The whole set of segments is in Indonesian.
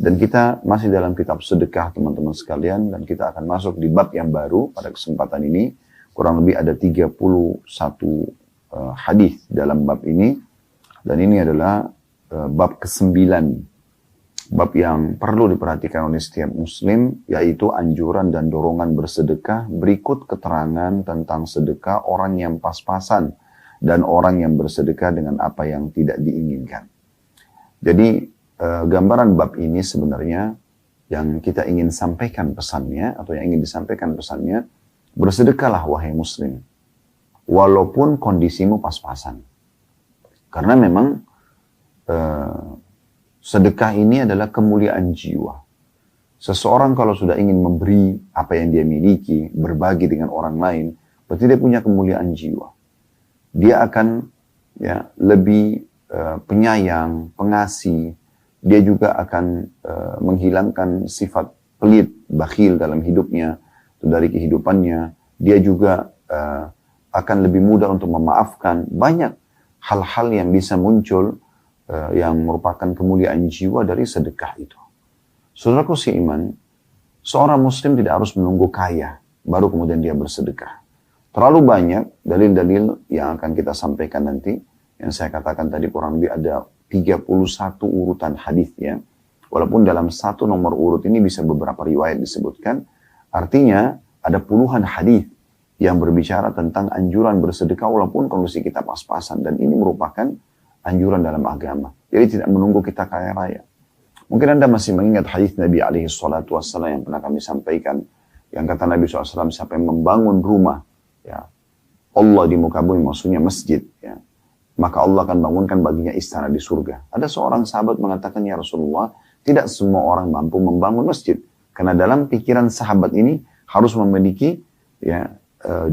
Dan kita masih dalam kitab sedekah teman-teman sekalian, dan kita akan masuk di bab yang baru pada kesempatan ini. Kurang lebih ada 31 hadis dalam bab ini, dan ini adalah bab ke-9. Bab yang perlu diperhatikan oleh setiap muslim, yaitu anjuran dan dorongan bersedekah. Berikut keterangan tentang sedekah orang yang pas-pasan dan orang yang bersedekah dengan apa yang tidak diinginkan. Jadi gambaran bab ini sebenarnya yang kita ingin sampaikan pesannya, atau yang ingin disampaikan pesannya, bersedekahlah wahai muslim, walaupun kondisimu pas-pasan. Karena memang sedekah ini adalah kemuliaan jiwa. Seseorang kalau sudah ingin memberi apa yang dia miliki, berbagi dengan orang lain, berarti dia punya kemuliaan jiwa. Dia akan lebih penyayang, pengasih. Dia juga akan menghilangkan sifat pelit, bakhil dalam hidupnya, dari kehidupannya. Dia juga akan lebih mudah untuk memaafkan. Banyak hal-hal yang bisa muncul yang merupakan kemuliaan jiwa dari sedekah itu. Saudaraku seiman, seorang muslim tidak harus menunggu kaya baru kemudian dia bersedekah. Terlalu banyak dalil-dalil yang akan kita sampaikan nanti, yang saya katakan tadi kurang lebih ada 31 urutan hadisnya. Walaupun dalam satu nomor urut ini bisa beberapa riwayat disebutkan. Artinya ada puluhan hadis yang berbicara tentang anjuran bersedekah walaupun kondisi kita pas-pasan. Dan ini merupakan anjuran dalam agama. Jadi tidak menunggu kita kaya raya. Mungkin Anda masih mengingat hadis Nabi SAW yang pernah kami sampaikan. Yang kata Nabi SAW, siapa yang membangun rumah, Allah di muka bumi, maksudnya masjid, maka Allah akan bangunkan baginya istana di surga. Ada seorang sahabat mengatakan, ya Rasulullah, tidak semua orang mampu membangun masjid. Karena dalam pikiran sahabat ini harus memiliki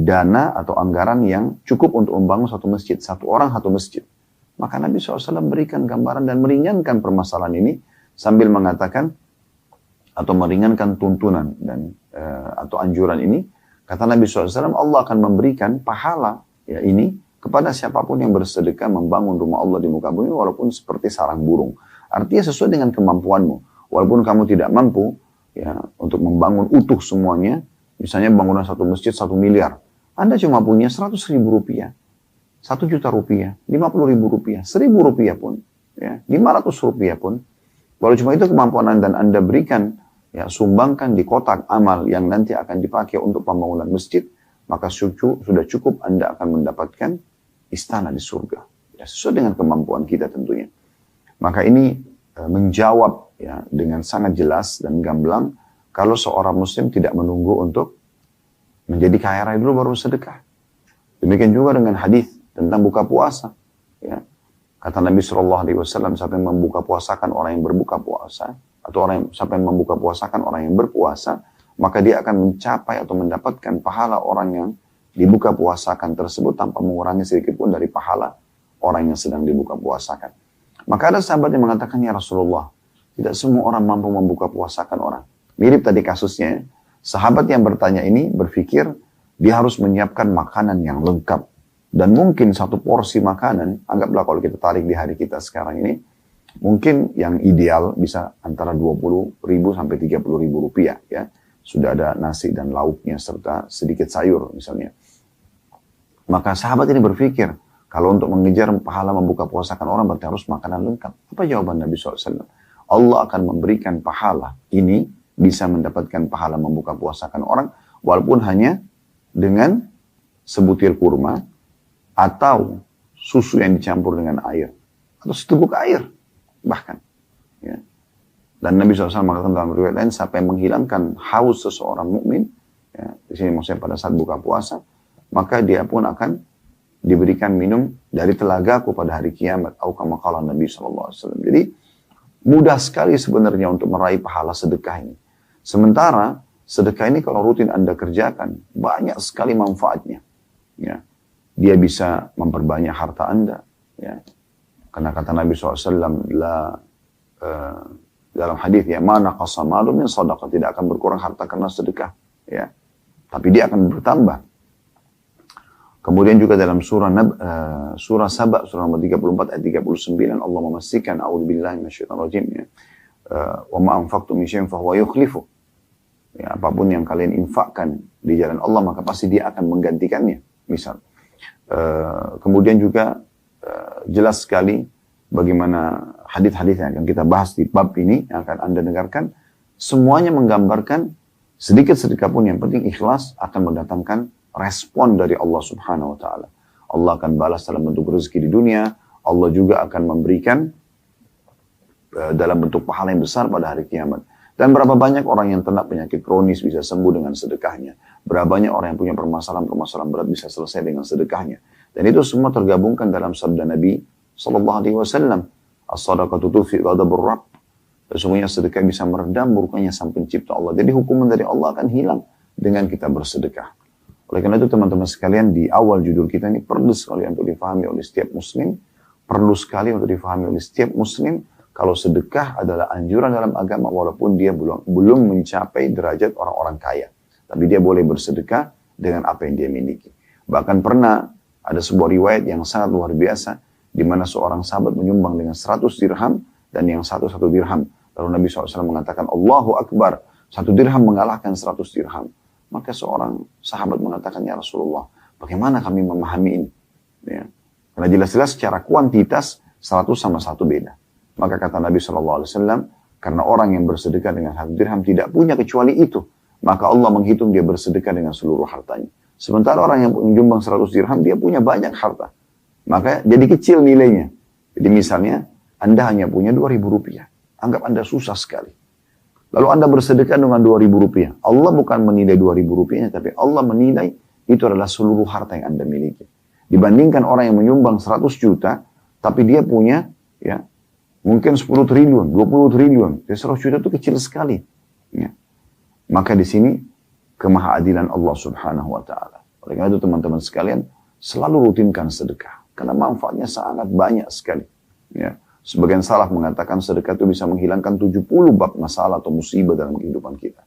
dana atau anggaran yang cukup untuk membangun satu masjid. Satu orang satu masjid. Maka Nabi SAW berikan gambaran dan meringankan permasalahan ini sambil mengatakan atau meringankan tuntunan dan atau anjuran ini. Kata Nabi SAW, Allah akan memberikan pahala ini kepada siapapun yang bersedekah membangun rumah Allah di muka bumi walaupun seperti sarang burung. Artinya sesuai dengan kemampuanmu. Walaupun kamu tidak mampu untuk membangun utuh semuanya, misalnya bangunan satu masjid 1 miliar. Anda cuma punya 100.000 rupiah, 1 juta rupiah, 50.000 rupiah, 1.000 rupiah pun, 500 rupiah pun. Kalau cuma itu kemampuan Anda dan Anda berikan, sumbangkan di kotak amal yang nanti akan dipakai untuk pembangunan masjid, maka sudah cukup Anda akan mendapatkan istana di surga. Sesuai dengan kemampuan kita tentunya. Maka ini menjawab dengan sangat jelas dan gamblang kalau seorang muslim tidak menunggu untuk menjadi kaya raya dulu baru sedekah. Demikian juga dengan hadis tentang buka puasa. Kata Nabi SAW, siapa yang membuka puasakan orang yang berbuka puasa, atau siapa yang membuka puasakan orang yang berpuasa, maka dia akan mencapai atau mendapatkan pahala orang yang dibuka puasakan tersebut tanpa mengurangi sedikit pun dari pahala orang yang sedang dibuka puasakan. Maka ada sahabat yang mengatakan, ya Rasulullah, tidak semua orang mampu membuka puasakan orang. Mirip tadi kasusnya, sahabat yang bertanya ini berpikir dia harus menyiapkan makanan yang lengkap. Dan mungkin satu porsi makanan, anggaplah kalau kita tarik di hari kita sekarang ini, mungkin yang ideal bisa antara 20.000 sampai 30.000 rupiah. Sudah ada nasi dan lauknya serta sedikit sayur misalnya. Maka sahabat ini berpikir, kalau untuk mengejar pahala membuka puasakan orang berarti harus makanan lengkap. Apa jawaban Nabi SAW? Allah akan memberikan pahala ini, bisa mendapatkan pahala membuka puasakan orang, walaupun hanya dengan sebutir kurma, atau susu yang dicampur dengan air, atau seteguk air, bahkan. Dan Nabi SAW mengatakan dalam riwayat lain, siapa yang menghilangkan haus seseorang mukmin, di sini maksudnya pada saat buka puasa, maka dia pun akan diberikan minum dari telagaku pada hari kiamat. Atau kama qala Nabi SAW. Jadi mudah sekali sebenarnya untuk meraih pahala sedekah ini. Sementara sedekah ini kalau rutin Anda kerjakan, banyak sekali manfaatnya. Dia bisa memperbanyak harta Anda. Karena kata Nabi SAW, dalam hadis mana qasa malu min sadaqah, tidak akan berkurang harta karena sedekah, tapi dia akan bertambah. Kemudian juga dalam surah Saba surah nomor 34 ayat 39 Allah memastikan a'udzubillahi minasyaitonir rajim wa ma anfaqtum min syai'in fahuwa yukhlifu. Ya, apapun yang kalian infakkan di jalan Allah, maka pasti dia akan menggantikannya. Misal. Kemudian juga jelas sekali bagaimana hadis-hadis yang akan kita bahas di bab ini, yang akan Anda dengarkan, semuanya menggambarkan sedikit sedikit pun yang penting ikhlas akan mendatangkan respon dari Allah Subhanahu wa taala. Allah akan balas dalam bentuk rezeki di dunia, Allah juga akan memberikan dalam bentuk pahala yang besar pada hari kiamat. Dan berapa banyak orang yang terkena penyakit kronis bisa sembuh dengan sedekahnya. Berapa banyak orang yang punya permasalahan-permasalahan berat bisa selesai dengan sedekahnya. Dan itu semua tergabungkan dalam sabda Nabi sallallahu alaihi wasallam, as-shadaqatu tudfi ghadabur rabb. Sesungguhnya sedekah bisa meredam murkanya sang pencipta Allah. Jadi hukuman dari Allah akan hilang dengan kita bersedekah. Oleh karena itu teman-teman sekalian, di awal judul kita ini perlu sekali untuk difahami oleh setiap muslim. Perlu sekali untuk difahami oleh setiap muslim kalau sedekah adalah anjuran dalam agama walaupun dia belum mencapai derajat orang-orang kaya. Tapi dia boleh bersedekah dengan apa yang dia miliki. Bahkan pernah ada sebuah riwayat yang sangat luar biasa di mana seorang sahabat menyumbang dengan 100 dirham dan yang satu dirham. Lalu Nabi SAW mengatakan, Allahu Akbar, 1 dirham mengalahkan 100 dirham. Maka seorang sahabat mengatakan, ya Rasulullah, bagaimana kami memahami ini? Ya. Karena jelas-jelas secara kuantitas 100 sama 1 beda. Maka kata Nabi SAW, karena orang yang bersedekah dengan 1 dirham tidak punya kecuali itu, maka Allah menghitung dia bersedekah dengan seluruh hartanya. Sementara orang yang menyumbang 100 dirham, dia punya banyak harta. Maka jadi kecil nilainya. Jadi misalnya, Anda hanya punya 2.000 rupiah. Anggap Anda susah sekali. Lalu Anda bersedekah dengan 2.000 rupiah. Allah bukan menilai 2.000 rupiahnya, tapi Allah menilai itu adalah seluruh harta yang Anda miliki. Dibandingkan orang yang menyumbang 100 juta, tapi dia punya ya mungkin 10 triliun, 20 triliun. 100 juta itu kecil sekali. Ya. Maka di sini kemahaadilan Allah Subhanahu wa taala. Oleh karena itu teman-teman sekalian, selalu rutinkan sedekah karena manfaatnya sangat banyak sekali. Ya. Sebagian salaf mengatakan sedekah itu bisa menghilangkan 70 bab masalah atau musibah dalam kehidupan kita.